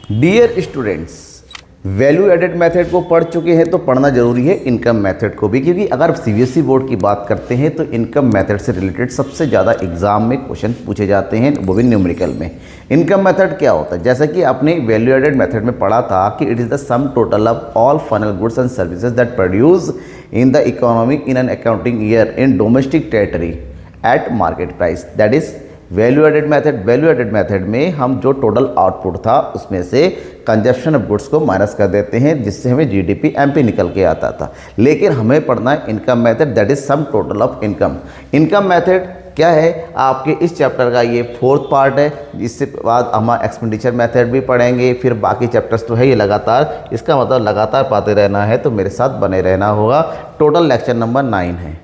Dear students, value added method को पढ़ चुके हैं तो पढ़ना जरूरी है इनकम मेथड को भी, क्योंकि अगर सीबीएसई बोर्ड की बात करते हैं तो इनकम मेथड से रिलेटेड सबसे ज़्यादा एग्जाम में क्वेश्चन पूछे जाते हैं, वो भी न्यूमेरिकल में। इनकम मेथड क्या होता है? जैसा कि आपने वैल्यू एडेड मेथड में पढ़ा था कि it is the sum total of all final goods and services that produce in the economy in an accounting year in domestic territory at market price, that is value added method. Value added method में हम जो total output था उसमें से consumption of goods को minus कर देते हैं, जिससे हमें जीडीपी एमपी निकल के आता था। लेकिन हमें पढ़ना है income method, that is some total of income. Income method क्या है? आपके इस चैप्टर का ये 4th पार्ट है। इससे बाद हम एक्सपेंडिचर मेथड भी पढ़ेंगे, फिर बाकी चैप्टर्स तो है ये लगातार। इसका मतलब लगातार पाते रहना है, तो मेरे साथ बने रहना होगा। टोटल लेक्चर नंबर 9 है,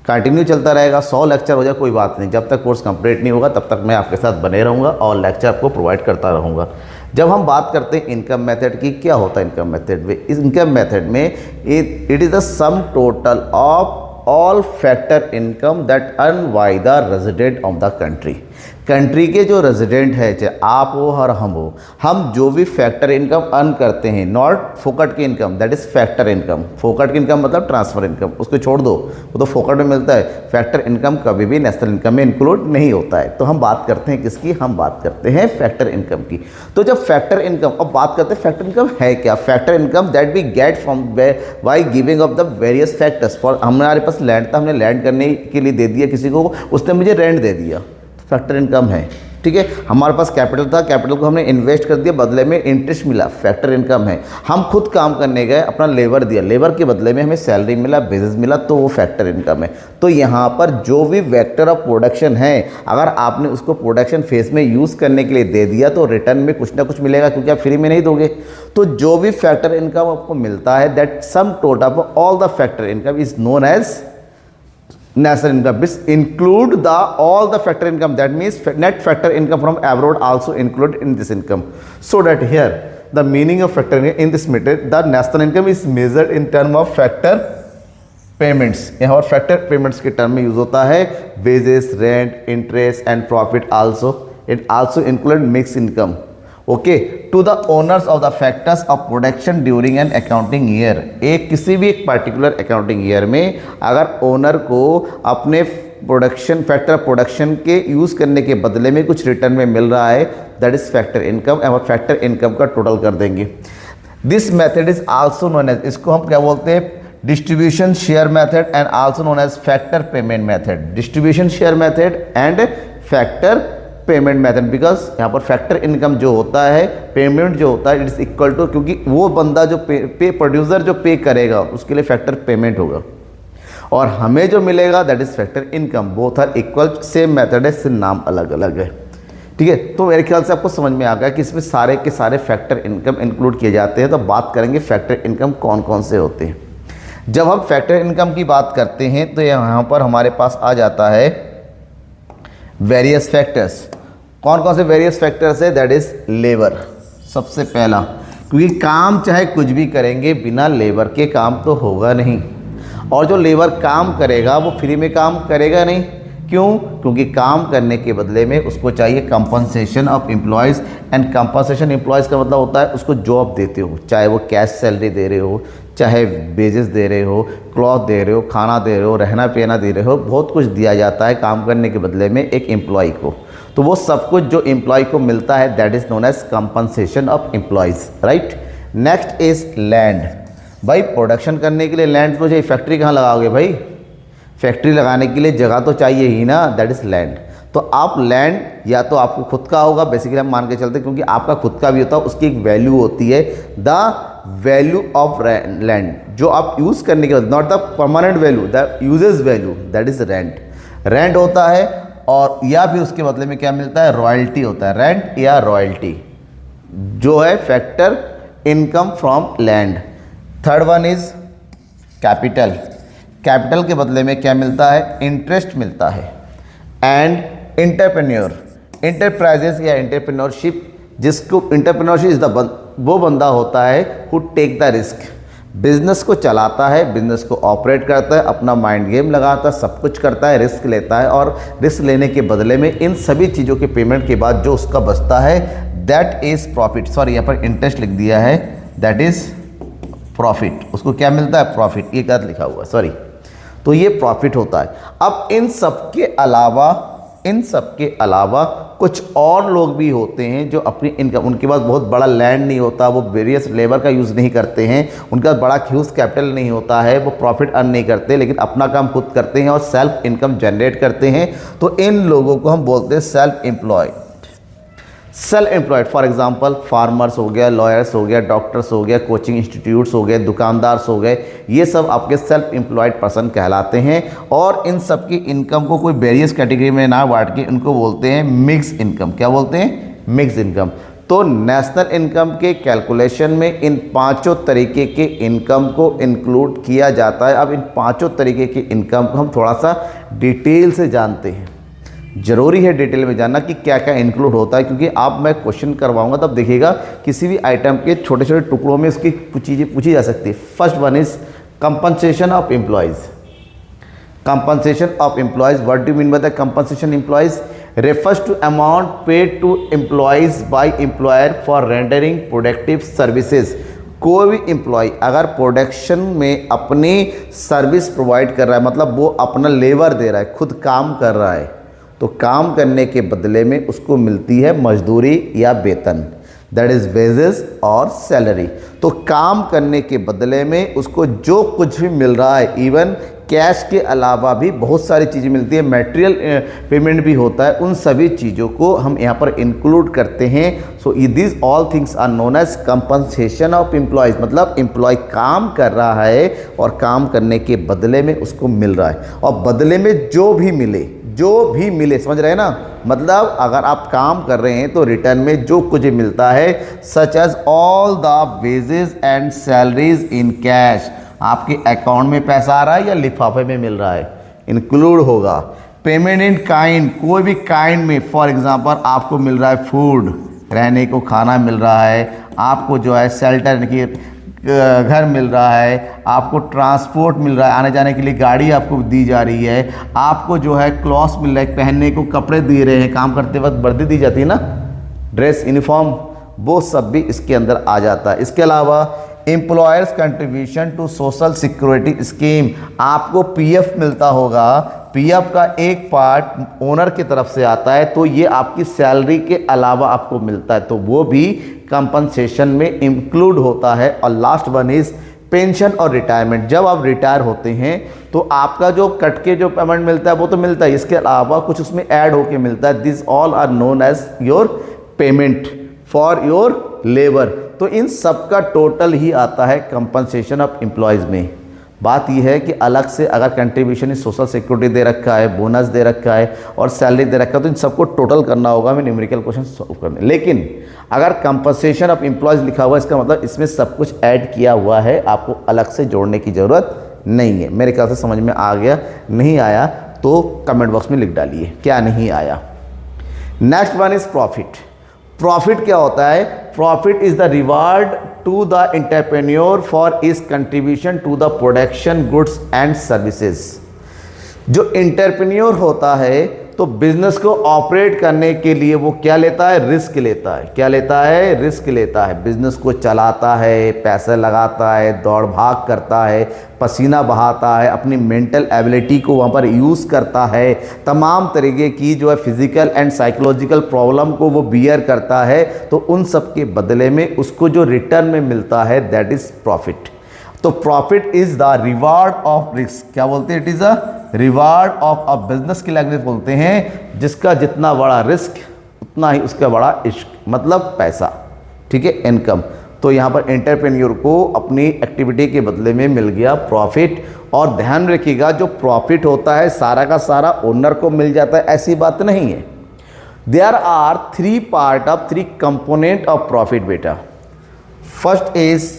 कंटिन्यू चलता रहेगा। 100 लेक्चर हो जाए कोई बात नहीं, जब तक कोर्स कंप्लीट नहीं होगा तब तक मैं आपके साथ बने रहूँगा और लेक्चर आपको प्रोवाइड करता रहूँगा। जब हम बात करते हैं इनकम मेथड की, क्या होता है इनकम मेथड में? इस इनकम मेथड में it is the sum total of all factor income that earn by the resident of the country. Country के जो रेजिडेंट है, चाहे आप हो और हम हो, हम जो भी फैक्टर इनकम अर्न करते हैं, नॉट फोकट की income, that is factor income. फोकट की इनकम मतलब ट्रांसफर इनकम, उसको छोड़ दो, वो तो फोकट में मिलता है। फैक्टर इनकम कभी भी नेशनल इनकम में इंक्लूड नहीं होता है। तो हम बात करते हैं किसकी? हम बात करते हैं फैक्टर इनकम की। तो जब फैक्टर इनकम, अब बात करते हैं फैक्टर इनकम है क्या? Factor income that we get from by giving of the various factors. For हमारे पास लैंड था, हमने लैंड करने के लिए दे दिया किसी को, उसने मुझे रेंट दे दिया, फैक्टर इनकम है। ठीक है, हमारे पास कैपिटल था, कैपिटल को हमने इन्वेस्ट कर दिया, बदले में इंटरेस्ट मिला, फैक्टर इनकम है। हम खुद काम करने गए, अपना लेबर दिया, लेबर के बदले में हमें सैलरी मिला, बिजनेस मिला, तो वो फैक्टर इनकम है। तो यहाँ पर जो भी वेक्टर ऑफ प्रोडक्शन है, अगर आपने उसको प्रोडक्शन फेज में यूज़ करने के लिए दे दिया तो रिटर्न में कुछ ना कुछ मिलेगा, क्योंकि आप फ्री में नहीं दोगे। तो जो भी फैक्टर इनकम आपको मिलता है, that sum total of all the factor income is known as national income. This include the all the factor income, that means net factor income from abroad also included in this income. So that here the meaning of factor income in this method, the national income is measured in term of factor payments. यहाँ और factor payments के term में use होता है wages, rent, interest and profit also. It also include mixed income. Okay, to the owners of the factors of production during an accounting year. एक किसी भी एक पर्टिकुलर अकाउंटिंग ईयर में अगर ओनर को अपने प्रोडक्शन फैक्टर ऑफ प्रोडक्शन के use करने के बदले में कुछ रिटर्न में मिल रहा है, दैट इज फैक्टर इनकम। और फैक्टर इनकम का टोटल कर देंगे। This method is also known as, इसको हम क्या बोलते हैं? Distribution share method and also known as factor payment method. Distribution share method and factor payment method, because यहाँ पर फैक्टर इनकम जो होता है, पेमेंट जो होता है, इट इज इक्वल टू, क्योंकि वो बंदा जो पे प्रोड्यूसर जो पे करेगा उसके लिए फैक्टर पेमेंट होगा, और हमें जो मिलेगा that is factor income. Both are equal, same method है, सिर्फ नाम अलग अलग है। ठीक है, तो मेरे ख्याल से आपको समझ में आ गया कि इसमें सारे के सारे फैक्टर इनकम इंक्लूड किए जाते हैं। तो बात करेंगे फैक्टर इनकम कौन कौन से होते हैं। जब हम फैक्टर इनकम की बात करते हैं तो यहाँ पर हमारे पास आ जाता है वेरियस फैक्टर्स। कौन कौन से वेरियस फैक्टर्स है? दैट इज लेबर, सबसे पहला, क्योंकि काम चाहे कुछ भी करेंगे, बिना लेबर के काम तो होगा नहीं। और जो लेबर काम करेगा वो फ्री में काम करेगा नहीं। क्यों? क्योंकि काम करने के बदले में उसको चाहिए compensation of employees. And compensation employees का मतलब होता है उसको जॉब देते हो, चाहे वो कैश सैलरी दे रहे हो, चाहे वेजेस दे रहे हो, क्लॉथ दे रहे हो, खाना दे रहे हो, रहना पहना दे रहे हो, बहुत कुछ दिया जाता है काम करने के बदले में एक एम्प्लॉय को। तो वो सब कुछ जो एम्प्लॉय को मिलता है that is known as compensation of employees, right. Next is land. भाई प्रोडक्शन करने के लिए लैंड तो चाहिए, फैक्ट्री कहाँ लगाओगे भाई? फैक्ट्री लगाने के लिए जगह तो चाहिए ही ना, दैट इज लैंड। तो आप लैंड या तो आपको खुद का होगा, बेसिकली हम मान के चलते हैं, क्योंकि आपका खुद का भी होता है, उसकी एक वैल्यू होती है, द वैल्यू ऑफ लैंड, जो आप यूज़ करने के बाद, not the permanent value, the usages value, that is rent. Rent होता है, और या फिर उसके बदले में क्या मिलता है? रॉयल्टी होता है, रेंट या रॉयल्टी, जो है factor income from land. Third one is capital. Capital के बदले में क्या मिलता है? इंटरेस्ट मिलता है। एंड एंटरप्रेन्योर, एंटरप्राइजेस या एंटरप्रेन्योरशिप, जिसको एंटरप्रेन्योरशिप इज द वो बंदा होता है who take the risk, business को चलाता है, बिजनेस को ऑपरेट करता है, अपना माइंड गेम लगाता है, सब कुछ करता है, रिस्क लेता है और रिस्क लेने के बदले में इन सभी चीज़ों के पेमेंट के बाद जो उसका बचता है दैट इज़ प्रॉफिट। सॉरी यहाँ पर इंटरेस्ट लिख दिया है, दैट इज़ प्रॉफिट। उसको क्या मिलता है? प्रॉफिट। ये गलत लिखा हुआ है, सॉरी। तो ये प्रॉफिट होता है। अब इन सब के अलावा कुछ और लोग भी होते हैं जो अपनी इनकम, उनके पास बहुत बड़ा लैंड नहीं होता, वो वेरियस लेबर का यूज़ नहीं करते हैं, उनका बड़ा ह्यूज कैपिटल नहीं होता है, वो प्रॉफिट अर्न नहीं करते, लेकिन अपना काम खुद करते हैं और सेल्फ इनकम जनरेट करते हैं। तो इन लोगों को हम बोलते हैं self employed. Self employed for example farmers हो गया, लॉयर्स हो गया, डॉक्टर्स हो गया, कोचिंग इंस्टीट्यूट्स हो गए, दुकानदार्स हो गए, ये सब आपके सेल्फ एम्प्लॉयड पर्सन कहलाते हैं। और इन सब की इनकम को कोई वेरियस कैटेगरी में ना बांट के इनको बोलते हैं मिक्स इनकम। क्या बोलते हैं? Mix income. तो नेशनल इनकम के कैलकुलेशन में इन पांचों तरीके के इनकम को इंक्लूड किया जाता है। अब इन पांचों तरीके की इनकम को हम थोड़ा सा डिटेल से जानते हैं। जरूरी है डिटेल में जानना कि क्या क्या इंक्लूड होता है, क्योंकि आप मैं क्वेश्चन करवाऊंगा तब देखिएगा किसी भी आइटम के छोटे छोटे टुकड़ों में इसकी चीज़ें पूछी जा सकती है। First one is compensation of employees. Compensation of employees, what do mean by the compensation employees? refers to amount paid to employees by employer for rendering productive services। कोई भी एम्प्लॉय अगर प्रोडक्शन में अपनी सर्विस प्रोवाइड कर रहा है, मतलब वो अपना लेबर दे रहा है, खुद काम कर रहा है, तो काम करने के बदले में उसको मिलती है मजदूरी या वेतन, दैट इज़ वेजेस और सैलरी। तो काम करने के बदले में उसको जो कुछ भी मिल रहा है, इवन कैश के अलावा भी बहुत सारी चीज़ें मिलती है, मटेरियल पेमेंट भी होता है, उन सभी चीज़ों को हम यहाँ पर इंक्लूड करते हैं। So this all things are known as compensation of employees. मतलब एम्प्लॉय काम कर रहा है और काम करने के बदले में उसको मिल रहा है, और बदले में जो भी मिले, समझ रहे हैं ना? मतलब अगर आप काम कर रहे हैं तो रिटर्न में जो कुछ मिलता है, such as all the wages and salaries in cash, आपके अकाउंट में पैसा आ रहा है या लिफाफे में मिल रहा है, इंक्लूड होगा। पेमेंट इन काइंड, कोई भी काइंड में, फॉर एग्जांपल आपको मिल रहा है फूड, रहने को खाना मिल रहा है, आपको जो है शेल्टर की घर मिल रहा है, आपको ट्रांसपोर्ट मिल रहा है, आने जाने के लिए गाड़ी आपको दी जा रही है, आपको जो है क्लॉथ्स मिल रहा है, पहनने को कपड़े दे रहे हैं, काम करते वक्त वर्दी दी जाती है ना, ड्रेस, यूनिफॉर्म, वो सब भी इसके अंदर आ जाता है। इसके अलावा employers contribution to social security scheme, आपको पीएफ मिलता होगा, पीएफ का एक पार्ट ओनर की तरफ से आता है, तो ये आपकी सैलरी के अलावा आपको मिलता है, तो वो भी कंपनसेशन में इंक्लूड होता है। और लास्ट वन इज पेंशन और रिटायरमेंट। जब आप रिटायर होते हैं तो आपका जो कट के जो पेमेंट मिलता है वो तो मिलता है, इसके अलावा कुछ उसमें ऐड होके मिलता है। This all are known as your payment for your labour. तो इन सब का टोटल ही आता है कंपनसेशन ऑफ एम्प्लॉयज़ में। बात यह है कि अलग से अगर कंट्रीब्यूशन सोशल सिक्योरिटी दे रखा है, बोनस दे रखा है और सैलरी दे रखा है, तो इन सबको टोटल करना होगा हमें न्यूमेरिकल क्वेश्चन सॉल्व करने। लेकिन अगर कंपनसेशन ऑफ एम्प्लॉयज़ लिखा हुआ है, इसका मतलब इसमें सब कुछ ऐड किया हुआ है, आपको अलग से जोड़ने की ज़रूरत नहीं है। मेरे ख्याल से समझ में आ गया, नहीं आया तो कमेंट बॉक्स में लिख डालिए क्या नहीं आया। Next one is profit. Profit क्या होता है? Profit is the reward to the entrepreneur for is contribution to the production goods and services. जो एंटरप्रेन्योर होता है तो बिजनेस को ऑपरेट करने के लिए वो क्या लेता है? रिस्क लेता है। क्या लेता है? रिस्क लेता है। बिजनेस को चलाता है, पैसे लगाता है, दौड़ भाग करता है, पसीना बहाता है, अपनी मेंटल एबिलिटी को वहाँ पर यूज़ करता है, तमाम तरीके की जो है फिजिकल एंड साइकोलॉजिकल प्रॉब्लम को वो बियर करता है। तो उन सब के बदले में उसको जो रिटर्न में मिलता है दैट इज़ प्रॉफिट। तो profit is the reward of risk. क्या बोलते हैं? It is a reward of a business की लैंग्वेज बोलते हैं, जिसका जितना बड़ा रिस्क उतना ही उसका बड़ा इश्क, मतलब पैसा, ठीक है, इनकम। तो यहाँ पर एंटरप्रेन्योर को अपनी एक्टिविटी के बदले में मिल गया प्रॉफिट। और ध्यान रखिएगा जो प्रॉफिट होता है सारा का सारा ओनर को मिल जाता है, ऐसी बात नहीं है। There are three part of three component of profit बेटा। फर्स्ट इज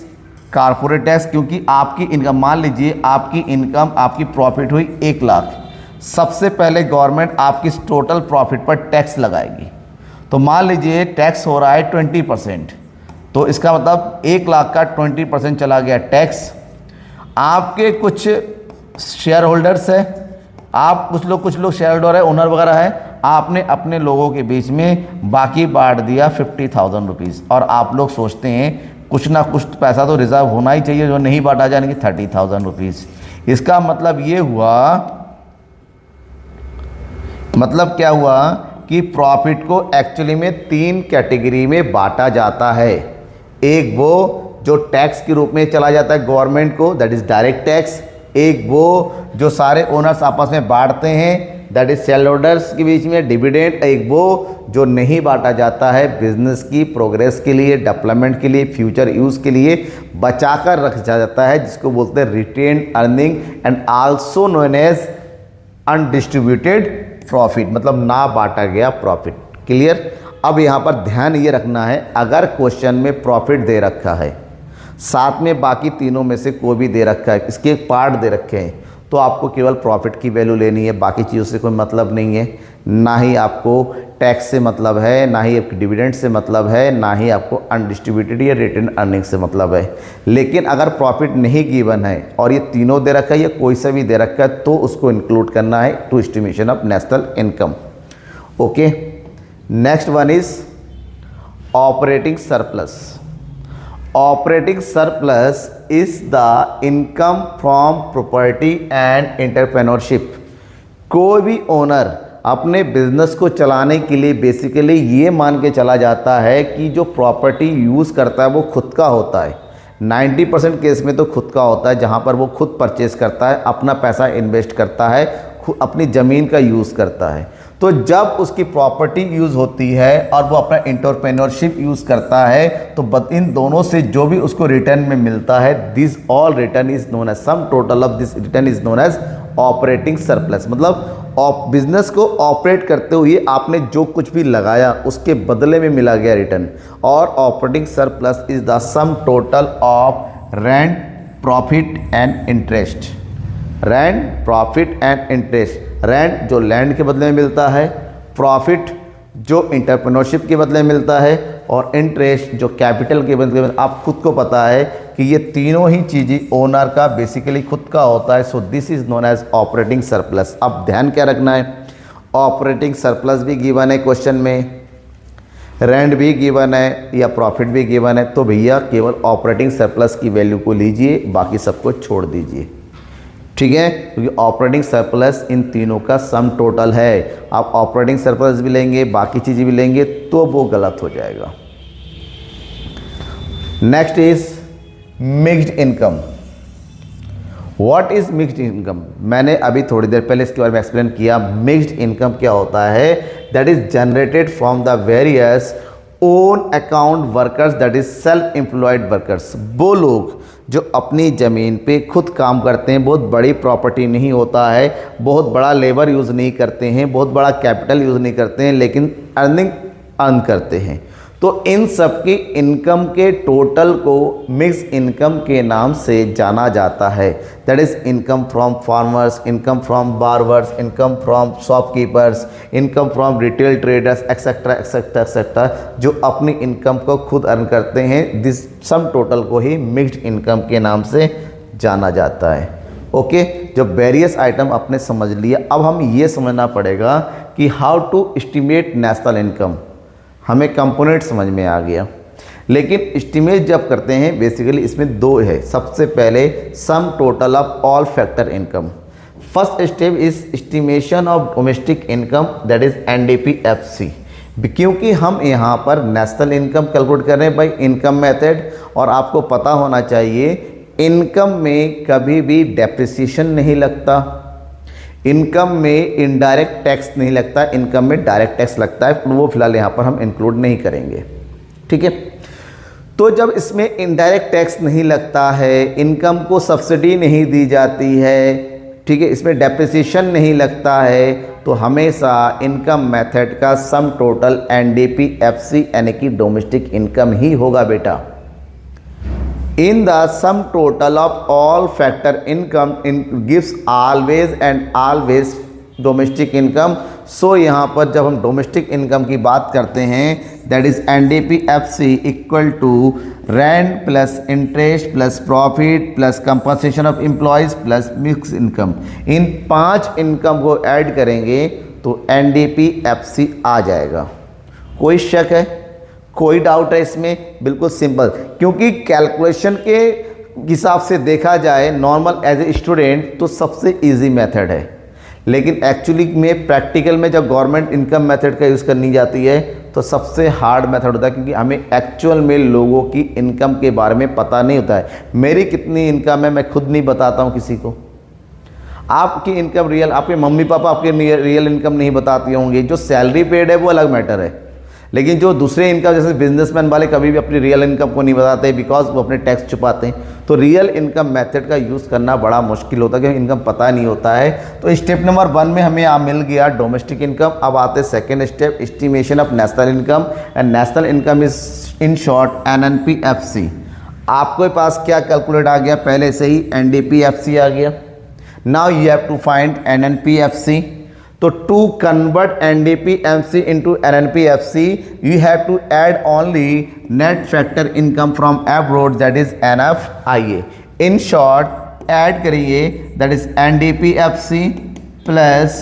कारपोरेट टैक्स, क्योंकि आपकी इनकम, मान लीजिए आपकी इनकम, आपकी प्रॉफिट हुई 1 लाख, सबसे पहले गवर्नमेंट आपकी टोटल प्रॉफिट पर टैक्स लगाएगी। तो मान लीजिए टैक्स हो रहा है 20%, तो इसका मतलब 1 लाख का 20% चला गया टैक्स, आपके कुछ शेयर होल्डर्स है, आप कुछ लोग शेयर होल्डर है, ओनर वगैरह है, आपने अपने लोगों के बीच में बाकी बांट दिया 50,000 रुपीज़, और आप लोग सोचते हैं कुछ ना कुछ पैसा तो रिजर्व होना ही चाहिए जो नहीं बांटा जाने की 30,000 रुपीज़। इसका मतलब ये हुआ, मतलब क्या हुआ कि प्रॉफिट को एक्चुअली में 3 कैटेगरी में बांटा जाता है। एक वो जो टैक्स के रूप में चला जाता है गवर्नमेंट को, दैट इज डायरेक्ट टैक्स। एक वो जो सारे ओनर्स आपस में बांटते हैं, दैट इज शेयर होल्डर्स के बीच में डिविडेंड। एक वो जो नहीं बांटा जाता है, बिजनेस की प्रोग्रेस के लिए, डेवलपमेंट के लिए, फ्यूचर यूज़ के लिए बचा कर रखा जाता है, जिसको बोलते हैं retain earning and also known as undistributed profit, मतलब ना बांटा गया प्रॉफिट। क्लियर। अब यहाँ पर ध्यान ये रखना है, अगर क्वेश्चन में प्रॉफिट दे रखा है, साथ में बाकी तीनों में से कोई भी दे रखा है, इसके एक पार्ट दे रखे हैं, तो आपको केवल प्रॉफिट की वैल्यू लेनी है, बाकी चीज़ों से कोई मतलब नहीं है। ना ही आपको टैक्स से मतलब है, ना ही आपके डिविडेंड से मतलब है, ना ही आपको अनडिस्ट्रीब्यूटेड या रिटेन अर्निंग से मतलब है। लेकिन अगर प्रॉफिट नहीं गिवन है और ये तीनों दे रखा है या कोई सा भी दे रखा है, तो उसको इंक्लूड करना है to estimation of national income. Okay, next one is operating surplus. Operating surplus is the income from property and entrepreneurship. कोई भी ओनर अपने बिजनेस को चलाने के लिए बेसिकली ये मान के चला जाता है कि जो प्रॉपर्टी यूज़ करता है वो खुद का होता है। 90% केस में तो खुद का होता है, जहाँ पर वो खुद परचेज करता है, अपना पैसा इन्वेस्ट करता है, अपनी ज़मीन का यूज़ करता है। तो जब उसकी प्रॉपर्टी यूज़ होती है और वो अपना एंटरप्रेन्योरशिप यूज़ करता है, तो इन दोनों से जो भी उसको रिटर्न में मिलता है, this all return is known as, sum total of this return is known as operating surplus. मतलब बिजनेस को ऑपरेट करते हुए आपने जो कुछ भी लगाया उसके बदले में मिला गया रिटर्न। और operating surplus is the sum total of rent, profit and interest. Rent, profit and interest. Rent जो लैंड के बदले में मिलता है, प्रॉफिट जो एंटरप्रेन्योरशिप के बदले में मिलता है, और इंटरेस्ट जो कैपिटल के बदले में। आप खुद को पता है कि ये तीनों ही चीज़ें ओनर का बेसिकली खुद का होता है। So this is known as operating surplus. अब ध्यान क्या रखना है, ऑपरेटिंग सरप्लस भी गिवन है क्वेश्चन में, रेंट भी गिवन है या प्रॉफिट भी गिवन है, तो भैया केवल ऑपरेटिंग सरप्लस की वैल्यू को लीजिए, बाकी सबको छोड़ दीजिए। ठीक है, क्योंकि ऑपरेटिंग सरप्लस इन तीनों का सम टोटल है। आप ऑपरेटिंग सरप्लस भी लेंगे, बाकी चीज़ें भी लेंगे, तो वो गलत हो जाएगा। Next is mixed income. What is mixed income? मैंने अभी थोड़ी देर पहले इसके बारे में एक्सप्लेन किया। मिक्स्ड इनकम क्या होता है? That is generated from the various own account workers, that is self employed workers. वो लोग जो अपनी ज़मीन पे खुद काम करते हैं, बहुत बड़ी प्रॉपर्टी नहीं होता है, बहुत बड़ा लेबर यूज़ नहीं करते हैं, बहुत बड़ा कैपिटल यूज़ नहीं करते हैं, लेकिन अर्न करते हैं। तो इन सब की इनकम के टोटल को मिक्स इनकम के नाम से जाना जाता है। That is income from farmers, income from barbers, income from shopkeepers, income from retail traders, etcetera etcetera etcetera, जो अपनी इनकम को खुद अर्न करते हैं। दिस सम टोटल को ही मिक्स्ड इनकम के नाम से जाना जाता है। ओके, जब वेरियस आइटम आपने समझ लिया, अब हम ये समझना पड़ेगा कि how to estimate national income. हमें कंपोनेंट समझ में आ गया, लेकिन एस्टिमेट जब करते हैं बेसिकली इसमें दो है। सबसे पहले सम total of all factor income. First step is estimation of domestic income, that is NDPFC। क्योंकि हम यहाँ पर नेशनल इनकम कैलकुलेट कर रहे हैं बाई इनकम मेथड, और आपको पता होना चाहिए इनकम में कभी भी डेप्रिसिएशन नहीं लगता, इनकम में इनडायरेक्ट टैक्स नहीं लगता, इनकम में डायरेक्ट टैक्स लगता है। वो फिलहाल यहाँ पर हम इंक्लूड नहीं करेंगे। ठीक है, तो जब इसमें इनडायरेक्ट टैक्स नहीं लगता है, इनकम को सब्सिडी नहीं दी जाती है, ठीक है, इसमें डेप्रिसिएशन नहीं लगता है, तो हमेशा इनकम मेथड का सम टोटल NDPFC यानी कि डोमेस्टिक इनकम ही होगा बेटा। In the sum total of all factor income in gives always and always domestic income. सो यहाँ पर जब हम डोमेस्टिक इनकम की बात करते हैं that is NDPFC equal to rent plus interest plus profit plus compensation of employees plus mix income. इन 5 income को ऐड करेंगे तो NDPFC आ जाएगा। कोई शक है, कोई डाउट है इसमें? बिल्कुल सिंपल, क्योंकि कैलकुलेशन के हिसाब से देखा जाए नॉर्मल एज ए स्टूडेंट तो सबसे इजी मेथड है, लेकिन एक्चुअली में प्रैक्टिकल में जब गवर्नमेंट इनकम मेथड का यूज़ करनी जाती है तो सबसे हार्ड मेथड होता है, क्योंकि हमें एक्चुअल में लोगों की इनकम के बारे में पता नहीं होता है। मेरी कितनी इनकम है मैं खुद नहीं बताता हूँ किसी को। आपकी इनकम रियल, आपके मम्मी पापा आपके रियल इनकम नहीं बताते होंगे। जो सैलरी पेड है वो अलग मैटर है, लेकिन जो दूसरे इनकम जैसे बिजनेसमैन वाले कभी भी अपनी रियल इनकम को नहीं बताते बिकॉज वो अपने टैक्स छुपाते हैं। तो रियल इनकम मेथड का यूज़ करना बड़ा मुश्किल होता है क्योंकि इनकम पता नहीं होता है। तो स्टेप नंबर 1 में हमें यहाँ मिल गया डोमेस्टिक इनकम। अब आते second step, estimation of national income, and national income is in short NNPFC। आपके पास क्या कैलकुलेट आ गया? पहले से ही NDPFC आ गया। Now you have to find NNPFC। तो to convert NDPFC into NNPFC you have to add only net factor income from abroad, that is NFIA। in short add करिए that is NDPFC plus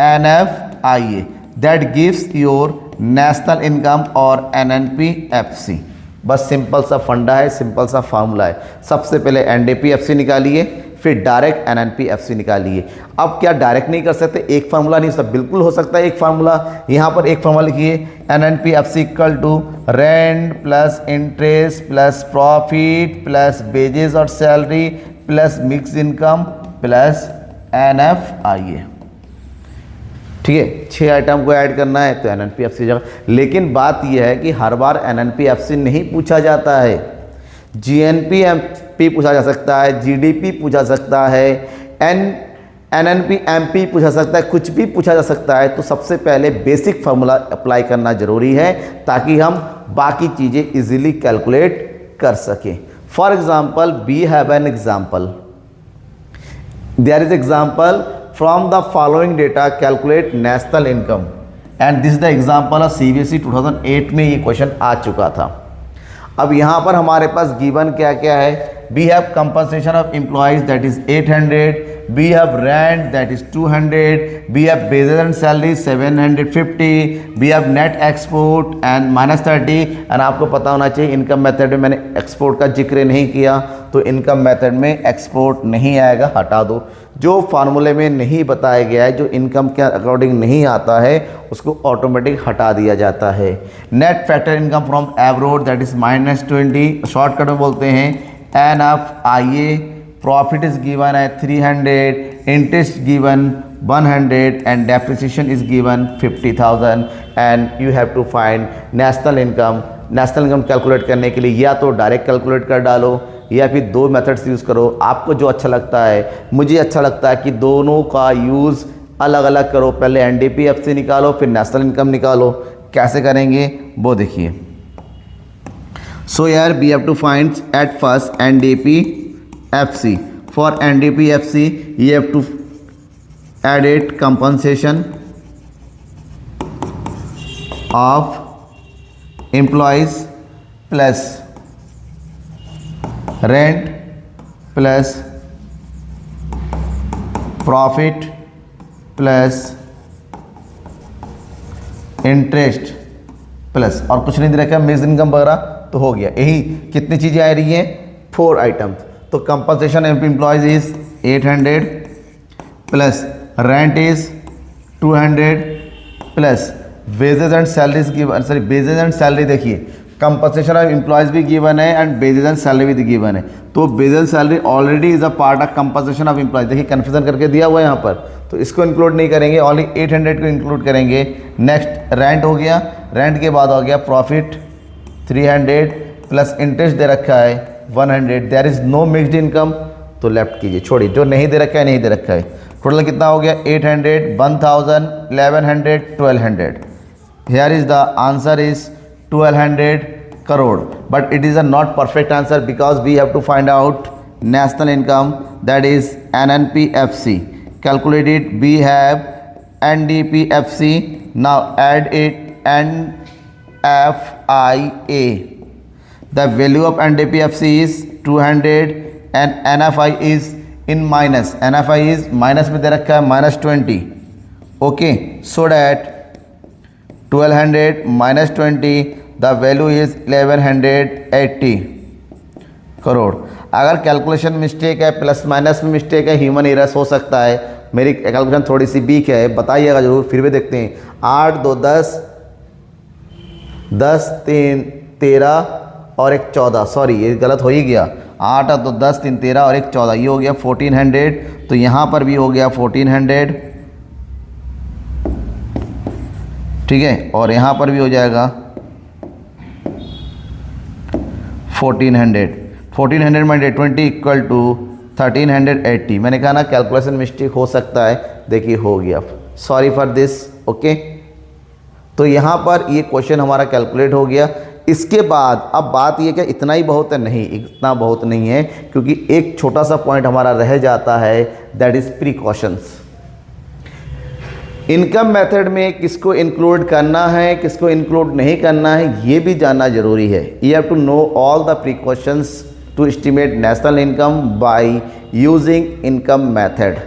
NFIA, that gives your national income और NNPFC। बस simple सा फंडा है, simple सा formula है। सबसे पहले NDPFC निकालिए, फिर डायरेक्ट NNPFC निकालिए। अब क्या डायरेक्ट नहीं कर सकते? एक फार्मूला नहीं हो सकता? बिल्कुल हो सकता है एक फार्मूला। यहाँ पर एक फार्मूला लिखिए, NNPFC equal to rent plus interest plus profit plus wages और salary plus mix income plus NFIA। ठीक है, 6 आइटम को ऐड करना है तो NNPFC जगह। लेकिन बात यह है कि हर बार NNPFC नहीं पूछा जाता है। GNP पूछा जा सकता है, GDP पूछा सकता है, NNP पूछा सकता है, कुछ भी पूछा जा सकता है। तो सबसे पहले बेसिक फार्मूला अप्लाई करना जरूरी है ताकि हम बाकी चीज़ें इजीली कैलकुलेट कर सकें। For example we have an example, there is example from the following data calculate national income, and this the example of CBSE 2008 में ये क्वेश्चन आ चुका था। अब यहाँ पर हमारे पास गिवन क्या क्या है? We have compensation of employees that is 800, we have rent that is 200, we have wages and salary 750, we have net export and -30। And आपको पता होना चाहिए इनकम मेथड में मैंने एक्सपोर्ट का जिक्र नहीं किया, तो इनकम मेथड में एक्सपोर्ट नहीं आएगा, हटा दो। जो फार्मूले में नहीं बताया गया है, जो इनकम के अकॉर्डिंग नहीं आता है, उसको ऑटोमेटिक हटा दिया जाता है। Net factor income from abroad that is -20, shortcut में बोलते हैं NFIA। प्रॉफिट इज गिवन है 300, interest given 100 and depreciation is given 50,000 and you have to find national income. National income calculate करने के लिए या तो डायरेक्ट कैलकुलेट कर डालो या फिर 2 मेथड्स यूज़ करो, आपको जो अच्छा लगता है। मुझे अच्छा लगता है कि दोनों का यूज़ अलग अलग करो। पहले NDPFC निकालो फिर नेशनल इनकम निकालो। कैसे करेंगे वो देखिए। सो यार we have to find at first NDPFC। For NDPFC you have to add it compensation of employees plus rent plus profit plus interest plus और कुछ नहीं दे रखा मिक्स इनकम वगैरह, तो हो गया। यही कितनी चीज़ें आ रही हैं? 4 आइटम। तो compensation of employees is 800 plus rent is 200 plus wages and salaries given, sorry wages and salary देखिए, कंपनसेशन ऑफ एम्प्लॉयज भी गिवन है एंड वेजेस एंड सैलरी भी गिवन है। तो wages and salary already is a part of compensation of employees. देखिए confusion करके दिया हुआ है यहाँ पर, तो इसको इंक्लूड नहीं करेंगे, ओनली 800 को इंक्लूड करेंगे। नेक्स्ट रेंट हो गया, रेंट के बाद हो गया प्रॉफिट 300 प्लस इंटरेस्ट दे रखा है 100। There is no mixed income, तो लेफ्ट कीजिए, छोड़िए, जो नहीं दे रखा है नहीं दे रखा है। टोटल कितना हो गया? 800, 1000, 1100, 1200। Here is the answer is 1200 crore, but it is a not perfect answer because we have to find out national income, that is NNPFC. Calculate it. We have NDPFC. Now add it NFIA. The value of NDPFC is 200 and NFI is in minus. NFI is minus में दे रखा है -20. Okay, so that 1200 minus 20, the value is 1180 crore. अगर calculation mistake है, plus minus में mistake है, human errors हो सकता है, मेरी कैलकुलेशन थोड़ी सी वीक है, बताइएगा ज़रूर. फिर भी देखते हैं. 8 2 10, 10 3 13 और एक 14. सॉरी, ये गलत हो ही गया. 8 2 10 3 13 और एक 14, ये हो गया 1400. तो यहाँ पर भी हो गया 1400, ठीक है, और यहाँ पर भी हो जाएगा 1400. 1400 माइनस 20 इक्वल टू 1380. मैंने कहा ना कैलकुलेशन मिस्टेक हो सकता है. देखिए हो गया. Sorry for this. ओके, तो यहाँ पर ये क्वेश्चन हमारा कैलकुलेट हो गया. इसके बाद अब बात ये क्या इतना ही बहुत है? नहीं, इतना बहुत नहीं है, क्योंकि एक छोटा सा पॉइंट हमारा रह जाता है, that is precautions. Income method में किसको इंक्लूड करना है, किसको इंक्लूड नहीं करना है, ये भी जानना जरूरी है. You have to know all the precautions to estimate national income by using income method.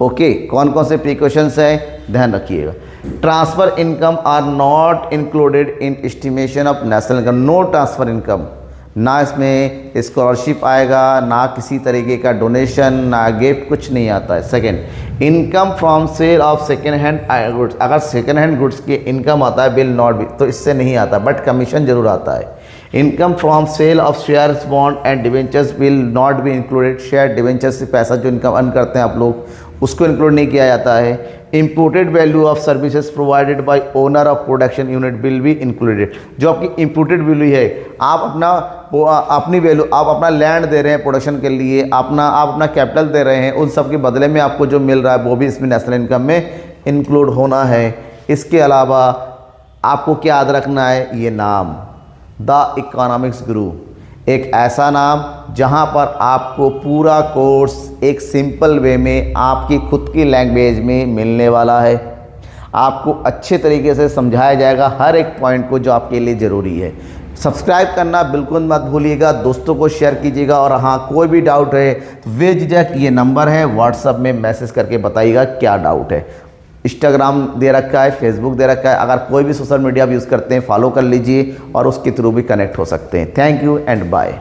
Okay, कौन कौन से प्रिकॉशंस है ध्यान रखिएगा. Transfer income are not included in estimation of national income. No transfer income, ना इसमें स्कॉलरशिप आएगा, ना किसी तरीके का डोनेशन, ना गिफ्ट, कुछ नहीं आता है. Second, income from sale of second hand goods. अगर सेकेंड हैंड गुड्स की इनकम आता है, विल नॉट बी, तो इससे नहीं आता, बट कमीशन जरूर आता है. Income from sale of shares, bond and debentures will not be included. Share debentures से पैसा जो इनकम अर्न करते हैं आप लोग, उसको इंक्लूड नहीं किया जाता है. Imported value of services provided by owner of production unit will be included. जो आपकी इंपोर्टेड वैल्यू है, आप अपनी वैल्यू, आप अपना लैंड दे रहे हैं प्रोडक्शन के लिए, आप अपना कैपिटल दे रहे हैं, उन सब के बदले में आपको जो मिल रहा है वो भी इसमें नेशनल इनकम में इंक्लूड होना है. इसके अलावा आपको क्या याद रखना है, ये नाम द इकोनॉमिक्स गुरु, एक ऐसा नाम जहां पर आपको पूरा कोर्स एक सिंपल वे में आपकी खुद की लैंग्वेज में मिलने वाला है. आपको अच्छे तरीके से समझाया जाएगा हर एक पॉइंट को जो आपके लिए ज़रूरी है. सब्सक्राइब करना बिल्कुल मत भूलिएगा, दोस्तों को शेयर कीजिएगा, और हाँ कोई भी डाउट है तो बेझिझक ये नंबर है, व्हाट्सएप में मैसेज करके बताइएगा क्या डाउट है. इंस्टाग्राम दे रखा है, फेसबुक दे रखा है, अगर कोई भी सोशल मीडिया यूज़ करते हैं फॉलो कर लीजिए और उसके थ्रू भी कनेक्ट हो सकते हैं. Thank you and bye.